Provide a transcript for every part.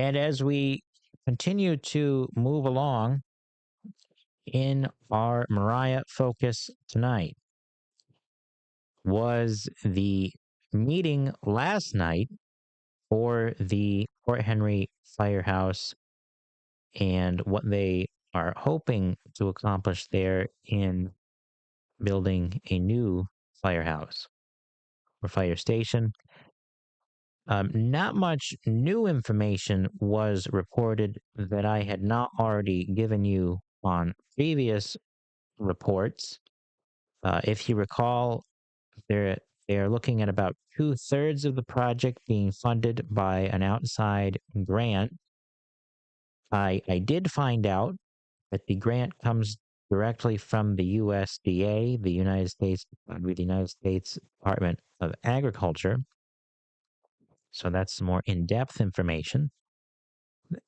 And as we continue to move along in our Moriah focus tonight, was the meeting last night for the Fort Henry Firehouse and what they are hoping to accomplish there in building a new firehouse or fire station. Not much new information was reported that I had not already given you on previous reports. If you recall, they're they are looking at about 2/3 of the project being funded by an outside grant. I did find out that the grant comes directly from the USDA, the United States Department of Agriculture. So that's some more in-depth information.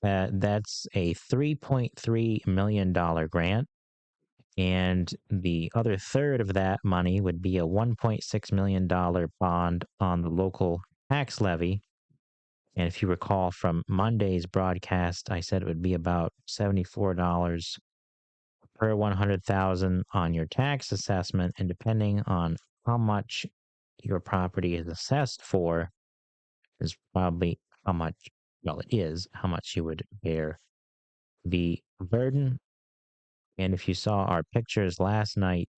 That's a $3.3 million grant. And the other third of that money would be a $1.6 million bond on the local tax levy. And if you recall from Monday's broadcast, I said it would be about $74 per 100,000 on your tax assessment. And depending on how much your property is assessed for, is probably how much, well, it is how much you would bear the burden. And if you saw our pictures last night,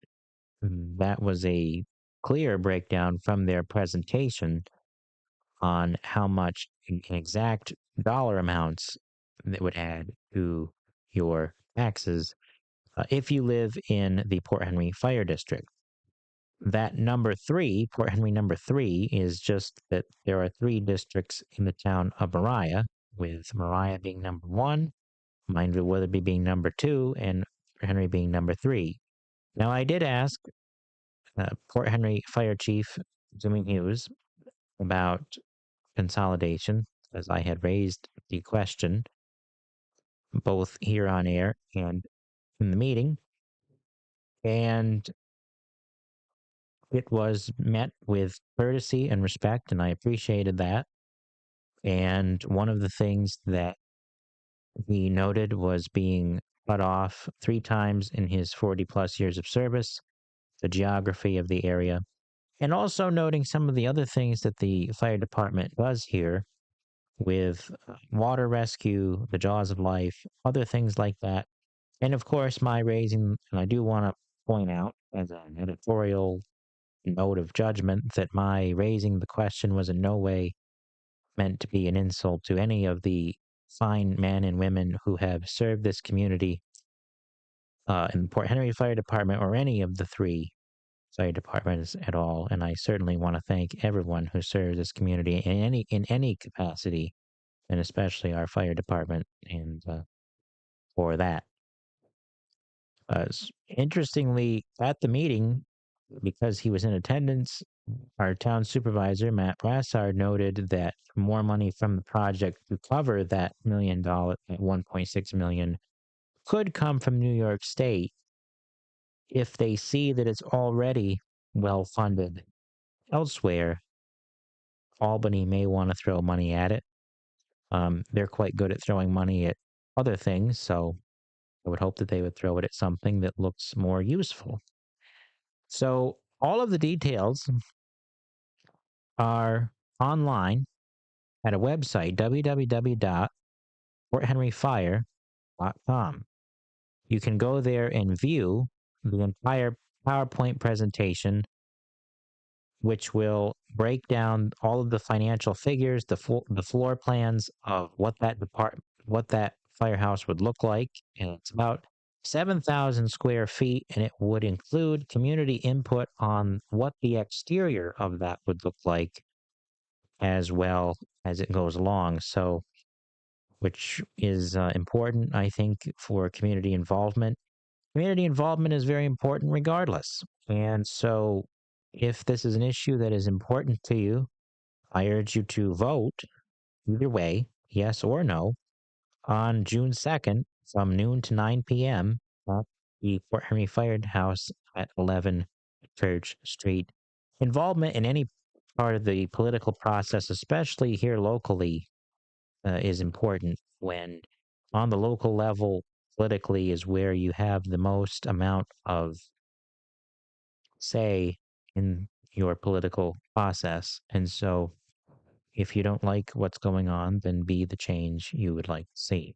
that was a clear breakdown from their presentation on how much exact dollar amounts that would add to your taxes if you live in the Port Henry Fire District. That number three, Port Henry number three, is just that there are three districts in the town of Moriah, with Moriah being number one, Mineville Weatherby being number two, and Port Henry being number three. Now, I did ask Port Henry Fire Chief Jimmy Hughes about consolidation, as I had raised the question both here on air and in the meeting. And it was met with courtesy and respect, and I appreciated that. And one of the things that he noted was being cut off 3 times in his 40 plus years of service, the geography of the area, and also noting some of the other things that the fire department does here with water rescue, the jaws of life, other things like that. And of course, my raising, and I do want to point out as an editorial note of judgment that my raising the question was in no way meant to be an insult to any of the fine men and women who have served this community in the Port Henry Fire Department or any of the 3 fire departments at all. And I certainly want to thank everyone who serves this community in any capacity, and especially our fire department, and for that. Interestingly, at the meeting, because he was in attendance, our town supervisor, Matt Brassard, noted that more money from the project to cover that at 1.6 million could come from New York State if they see that it's already well funded elsewhere. Albany may want to throw money at it. They're quite good at throwing money at other things, so I would hope that they would throw it at something that looks more useful. So all of the details are online at a website, www.forthenryfire.com. You can go there and view the entire PowerPoint presentation, which will break down all of the financial figures, the floor plans of what that firehouse would look like, and it's about 7,000 square feet, and it would include community input on what the exterior of that would look like as well as it goes along. So, which is important, I think, for community involvement. Community involvement is very important regardless. And so, if this is an issue that is important to you, I urge you to vote either way, yes or no, on June 2nd from noon to 9 p.m. at the Fort Henry Firehouse at 11 Church Street. Involvement in any part of the political process, especially here locally, is important when on the local level, politically, is where you have the most amount of say in your political process. And so, if you don't like what's going on, then be the change you would like to see.